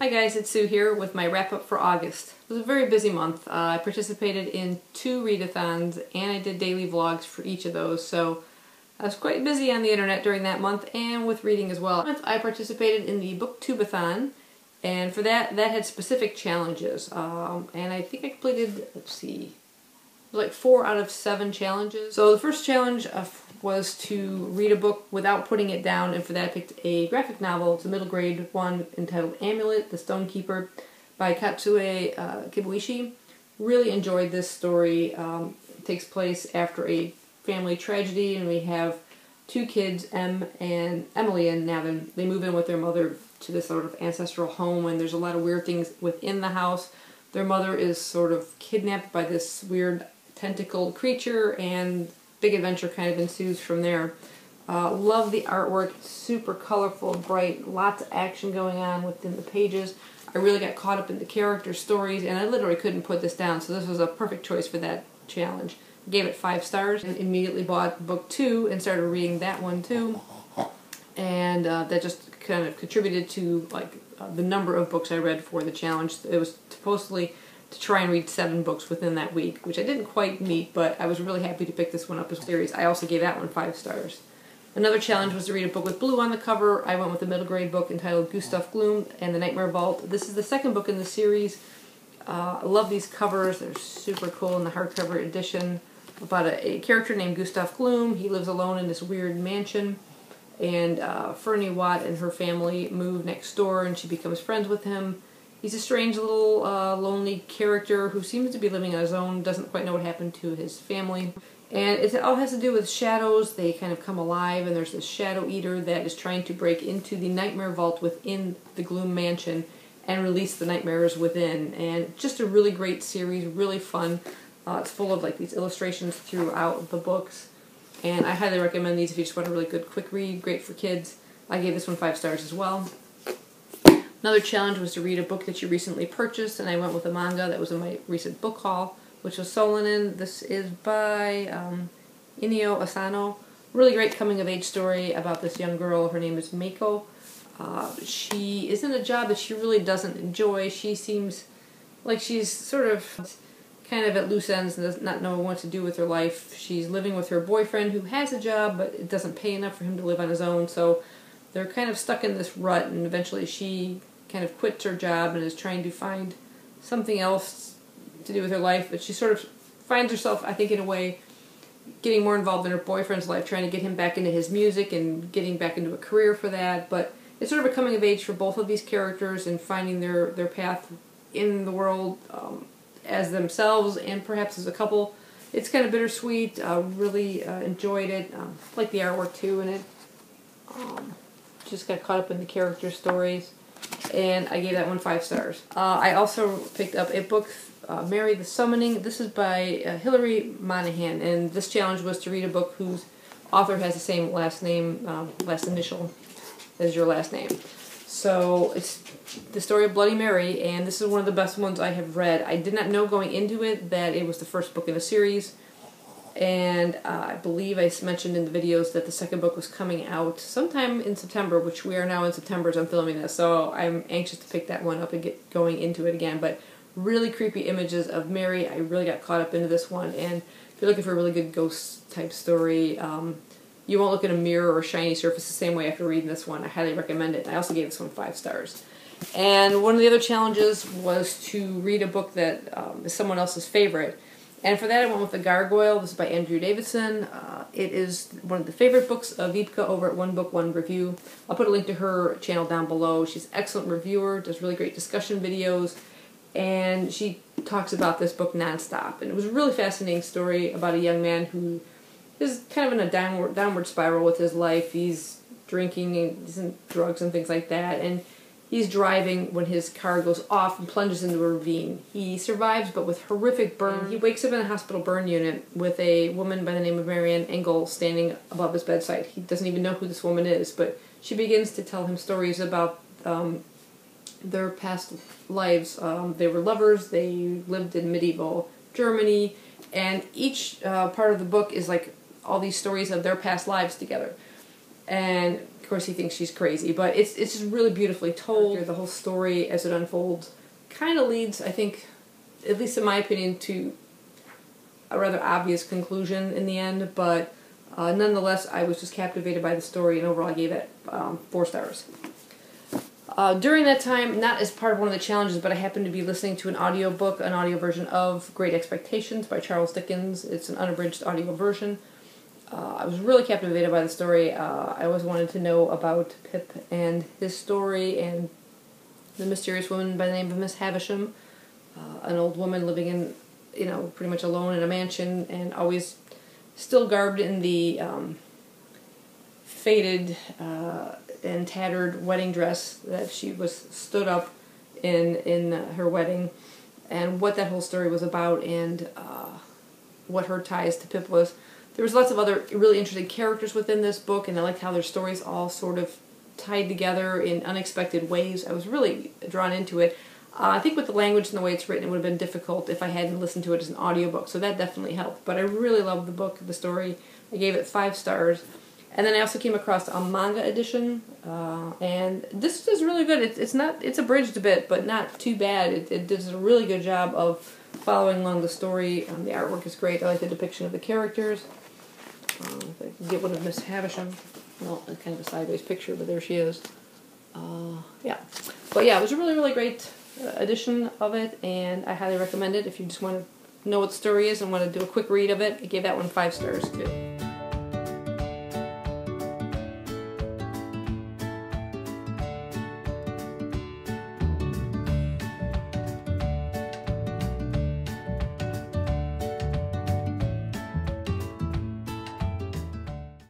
Hi guys, it's Sue here with my wrap-up for August. It was a very busy month. I participated in 2 readathons and I did daily vlogs for each of those, so I was quite busy on the internet during that month and with reading as well. I participated in the BookTubeAthon, and for that had specific challenges. And I think I completed, let's see, like 4 out of 7 challenges. So the first challenge was to read a book without putting it down, and for that I picked a graphic novel. It's a middle grade one entitled Amulet, the Stonekeeper by Katsue Kibuishi. Really enjoyed this story. It takes place after a family tragedy, and we have 2 kids, Emily and Navin. They move in with their mother to this sort of ancestral home, and there's a lot of weird things within the house. Their mother is sort of kidnapped by this weird tentacled creature, and big adventure kind of ensues from there. Love the artwork, super colorful, bright, lots of action going on within the pages. I really got caught up in the character stories, and I literally couldn't put this down, so this was a perfect choice for that challenge. Gave it 5 stars, and immediately bought book 2 and started reading that one too. And that just kind of contributed to the number of books I read for the challenge. It was supposedly to try and read 7 books within that week, which I didn't quite meet, but I was really happy to pick this one up as a series. I also gave that one 5 stars. Another challenge was to read a book with blue on the cover. I went with a middle grade book entitled Gustav Gloom and the Nightmare Vault. This is the 2nd book in the series. I love these covers. They're super cool in the hardcover edition. About a character named Gustav Gloom. He lives alone in this weird mansion, and Fernie Watt and her family move next door, and she becomes friends with him. He's a strange little lonely character who seems to be living on his own, doesn't quite know what happened to his family. And it all has to do with shadows. They kind of come alive, and there's this shadow eater that is trying to break into the Nightmare Vault within the Gloom Mansion and release the nightmares within. And just a really great series, really fun. It's full of these illustrations throughout the books, and I highly recommend these if you just want a really good quick read, great for kids. I gave this one 5 stars as well. Another challenge was to read a book that you recently purchased, and I went with a manga that was in my recent book haul, which was Solon. This is by Inio Asano. Really great coming-of-age story about this young girl. Her name is Meiko. She is in a job that she really doesn't enjoy. She seems like she's sort of kind of at loose ends and does not know what to do with her life. She's living with her boyfriend who has a job, but it doesn't pay enough for him to live on his own, so they're kind of stuck in this rut, and eventually she kind of quits her job and is trying to find something else to do with her life, but she sort of finds herself, I think in a way, getting more involved in her boyfriend's life, trying to get him back into his music and getting back into a career for that. But it's sort of a coming of age for both of these characters and finding their path in the world as themselves and perhaps as a couple. It's kind of bittersweet. Really enjoyed it. Like the artwork too in it. Just got caught up in the character stories, and I gave that one 5 stars. I also picked up a book, Mary the Summoning. This is by Hilary Monahan, and this challenge was to read a book whose author has the same last name, last initial as your last name. So it's the story of Bloody Mary, and this is one of the best ones I have read. I did not know going into it that it was the first book in a series, and I believe I mentioned in the videos that the 2nd book was coming out sometime in September, which we are now in September as I'm filming this, so I'm anxious to pick that one up and get going into it again. But really creepy images of Mary. I really got caught up into this one, and if you're looking for a really good ghost type story, you won't look at a mirror or a shiny surface the same way after reading this one. I highly recommend it. I also gave this one 5 stars. And one of the other challenges was to read a book that is someone else's favorite. And for that I went with The Gargoyle. This is by Andrew Davidson. It is one of the favorite books of Vipka over at One Book, One Review. I'll put a link to her channel down below. She's an excellent reviewer, does really great discussion videos, and she talks about this book nonstop. And it was a really fascinating story about a young man who is kind of in a downward spiral with his life. He's drinking and he's in drugs and things like that, and he's driving when his car goes off and plunges into a ravine. He survives, but with horrific burn. He wakes up in a hospital burn unit with a woman by the name of Marianne Engel standing above his bedside. He doesn't even know who this woman is, but she begins to tell him stories about their past lives. They were lovers, they lived in medieval Germany, and each part of the book is like all these stories of their past lives together. And course, he thinks she's crazy, but it's just really beautifully told. The whole story as it unfolds kind of leads, I think, at least in my opinion, to a rather obvious conclusion in the end, but nonetheless, I was just captivated by the story, and overall I gave it 4 stars. During that time, not as part of one of the challenges, but I happened to be listening to an audio version of Great Expectations by Charles Dickens. It's an unabridged audio version. I was really captivated by the story. I always wanted to know about Pip and his story, and the mysterious woman by the name of Miss Havisham, an old woman living in, pretty much alone in a mansion, and always still garbed in the faded and tattered wedding dress that she was stood up in her wedding, and what that whole story was about, and what her ties to Pip was. There was lots of other really interesting characters within this book, and I liked how their stories all sort of tied together in unexpected ways. I was really drawn into it. I think with the language and the way it's written, it would have been difficult if I hadn't listened to it as an audiobook, so that definitely helped. But I really loved the book, the story. I gave it 5 stars. And then I also came across a manga edition, and this is really good. It's abridged a bit, but not too bad. It does a really good job of following along the story. The artwork is great. I like the depiction of the characters. If I can get one of Miss Havisham. Well, it's kind of a sideways picture, but there she is. Yeah. But yeah, it was a really, really great edition of it, and I highly recommend it if you just want to know what the story is and want to do a quick read of it. I gave that one 5 stars too.